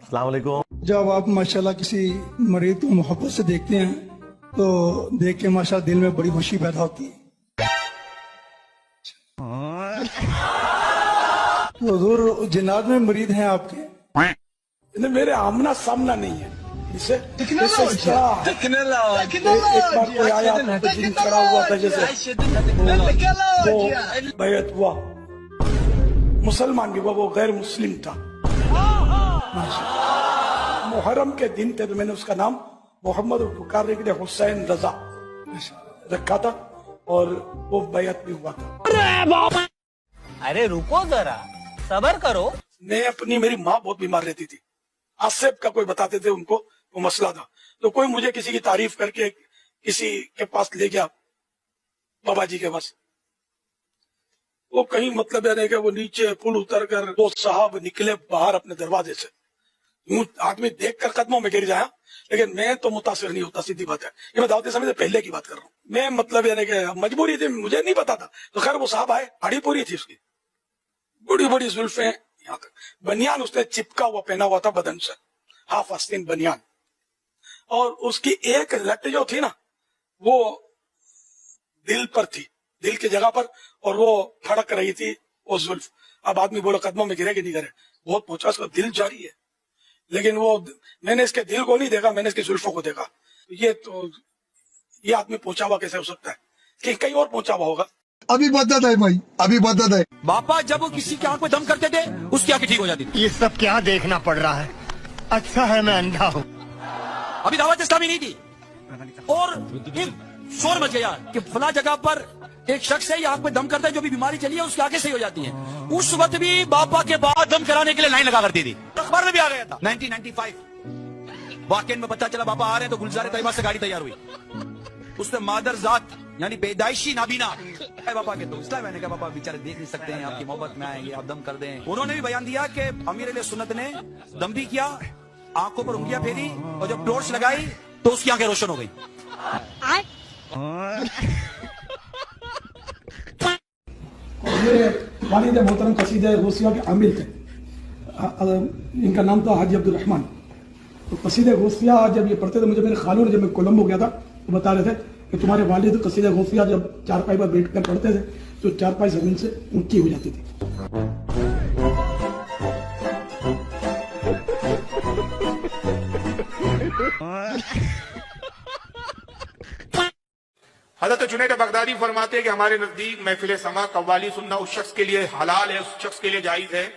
السلام علیکم. جب آپ ماشاءاللہ کسی مریض کو محبت سے دیکھتے ہیں تو دیکھ کے ماشاءاللہ دل میں بڑی خوشی پیدا ہوتی ہے. تو حضور جنات میں مرید ہیں آپ کے. میرے آمنا سامنا نہیں ہے اسے ایک بار کوئی آیا جن چڑھا ہوا تھا جیسے وہ بیعت ہوا مسلمان بھی ہوا وہ غیر مسلم تھا. محرم کے دن تھے تو میں نے اس کا نام محمد پکارنے کے لیے حسین رضا رکھا تھا اور وہ بیعت بھی ہوا تھا. ارے رکو ذرا صبر کرو. میں اپنی میری ماں بہت بیمار رہتی تھی. آصف کا کوئی بتاتے تھے ان کو وہ مسئلہ تھا تو کوئی مجھے کسی کی تعریف کر کے کسی کے پاس لے گیا بابا جی کے پاس. وہ کہیں مطلب ہے کہ وہ نیچے پل اتر کر وہ صاحب نکلے باہر اپنے دروازے سے یوں آدمی دیکھ کر قدموں میں گر جایا. لیکن میں تو متاثر نہیں ہوتا سیدھی بات ہے. یہ میں دعوت اسلامی سے پہلے کی بات کر رہا ہوں. میں مطلب یعنی کہ مجبوری تھی مجھے نہیں پتا تھا تو خیر وہ صاحب آئے ہاڑی پوری تھی اس کی بڑی بڑی زلفیں یہاں تک بنیان اس نے چپکا ہوا پہنا ہوا تھا بدن سے ہاف آستین بنیان اور اس کی ایک لٹ جو تھی نا وہ دل پر تھی دل کی جگہ پر اور وہ پھڑک رہی تھی وہ زلف. اب آدمی بولو قدموں میں گرے کہ نہیں گرے بہت پہنچا اس کا دل جاری ہے لیکن وہ میں نے اس کے دل کو نہیں دیکھا میں نے اس کی زلفوں کو دیکھا. یہ آدمی پہنچا ہوا کیسے ہو سکتا ہے کہ کہیں اور پہنچا ہوا ہوگا. ابھی بدت ہے بھائی ابھی بدت ہے. باپا جب وہ کسی کی آنکھ میں دم کرتے تھے اس کی آنکھ ٹھیک ہو جاتی تھی. یہ سب کیا دیکھنا پڑ رہا ہے. اچھا ہے میں اندھا ہوں. ابھی دعوت اسلامی نہیں تھی اور شور مچ گیا کہ فلاں جگہ پر ایک شخص ہے یہ آنکھ میں دم کرتا ہے جو بھی بیماری چلی ہے اس کی آنکھیں صحیح ہو جاتی ہیں. اس وقت بھی باپا کے بعد دم کرانے کے لیے لائن لگا کرتی تھی. اخبار میں بھی آ گیا تھا 1995 واقعہ میں پتا چلا باپا آ رہے ہیں تو گلزار طیبہ سے گاڑی تیار ہوئی. اس نے مادر ذات یعنی پیدائشی نابینا باپا کے تو اس لیے میں نے کہا باپا بیچارے دیکھ نہیں سکتے ہیں آپ کی محبت میں آئیں گے آپ دم کر دیں. انہوں نے بھی بیان دیا کہ امیر علیہ سنت نے دم بھی کیا آنکھوں پر انگلیاں پھیری اور جب ٹورچ لگائی تو اس کی آنکھیں روشن ہو گئی. میرے والد محترم قصیدہ غوثیہ کے عامل تھے. ان کا نام تھا حاجی عبد الرحمن. تو قصیدہ غوثیہ جب یہ پڑھتے تھے مجھے میرے خالوں نے جب میں کولمبو گیا تھا تو بتا رہے تھے کہ تمہارے والد قصیدہ غوثیہ جب چارپائی پر بیٹھ کر پڑھتے تھے تو چارپائی زمین سے اونچی ہو جاتی تھی. حضرت جنید بغدادی فرماتے ہیں کہ ہمارے نزدیک محفل سما قوالی سننا اس شخص کے لیے حلال ہے اس شخص کے لیے جائز ہے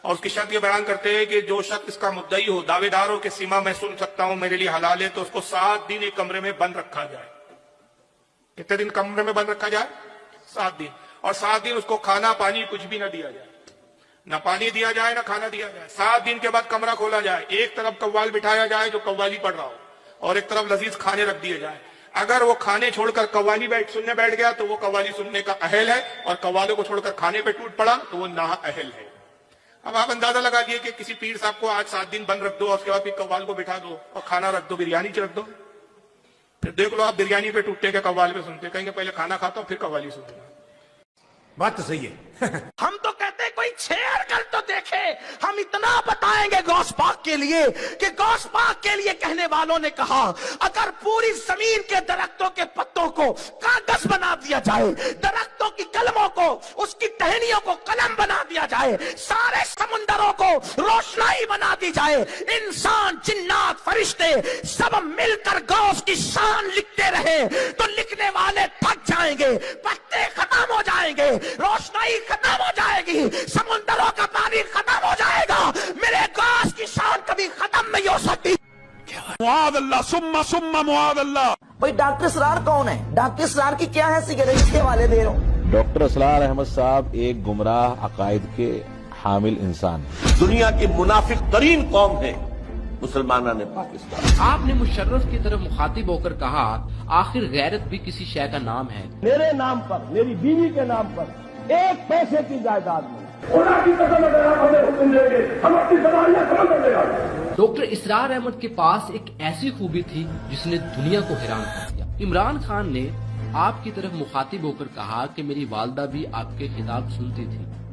اور اس کی شرط یہ بیان کرتے ہیں کہ جو شخص اس کا مدعی ہو دعوے دار ہو کہ سما میں سن سکتا ہوں میرے لیے حلال ہے تو اس کو 7 دن ایک کمرے میں بند رکھا جائے. کتنے دن کمرے میں بند رکھا جائے 7 دن اور 7 دن اس کو کھانا پانی کچھ بھی نہ دیا جائے نہ پانی دیا جائے نہ کھانا دیا جائے. 7 دن کے بعد کمرہ کھولا جائے ایک طرف قوال بٹھایا جائے جو قوالی پڑھ رہا ہو اور ایک طرف لذیذ کھانے رکھ دیے جائے. اگر وہ کھانے چھوڑ کر قوالی سننے بیٹھ گیا تو وہ قوالی سننے کا اہل ہے اور قوالوں کو چھوڑ کر کھانے پہ ٹوٹ پڑا تو وہ نا اہل ہے. اب آپ اندازہ لگا دیے کہ کسی پیر صاحب کو آج 7 دن بند رکھ دو اور اس کے بعد پھر قوال کو بٹھا دو اور کھانا رکھ دو بریانی رکھ دو پھر دیکھ لو آپ بریانی پہ ٹوٹے کہ قوال پہ سنتے کہیں گے پہلے کھانا کھاتا ہوں پھر قوالی سنتے. بات تو صحیح ہے. ہم تو کہتے کوئی چھیڑ کر تو دیکھے. ہم اتنا بتائیں گے غوث پاک کے لیے کہ غوث پاک کے لیے کہنے والوں نے کہا اگر پوری زمین کے درختوں کے پتوں کو کاغذ بنا دیا جائے درختوں کی کلموں کو اس کی ٹہنیوں کو قلم بنا دیا جائے سارے سمندروں کو روشنائی بنا دی جائے انسان جنات فرشتے سب مل کر غوث کی شان لکھتے رہے تو لکھنے والے تھک جائیں گے پتے ختم ہو جائیں گے روشنائی ختم ہو جائے گی سمندروں کا پانی ختم ہو جائے گا میرے غوث کی شان کبھی ختم نہیں ہو سکتی. معاذ اللہ ثم معاذ اللہ. بھائی ڈاکٹر اسرار کون ہے؟ ڈاکٹر اسرار کی کیا حیثیت ہے اس کے حوالے دے رہا ہوں. ڈاکٹر اسرار احمد صاحب ایک گمراہ عقائد کے حامل انسان دنیا کی منافق ترین قوم ہے مسلمانوں نے پاکستان. آپ نے مشرف کی طرف مخاطب ہو کر کہا آخر غیرت بھی کسی شے کا نام ہے. میرے نام پر میری بیوی کے نام پر 1 پیسے کی جائیداد نہیں. ڈاکٹر اسرار احمد کے پاس ایک ایسی خوبی تھی جس نے دنیا کو حیران کر دیا. عمران خان نے آپ کی طرف مخاطب ہو کر کہا کہ میری والدہ بھی آپ کے خطاب سنتی تھی.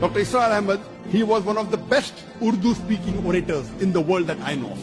Dr. Israr Ahmed, he was one of the best Urdu speaking orators in the world that I know of.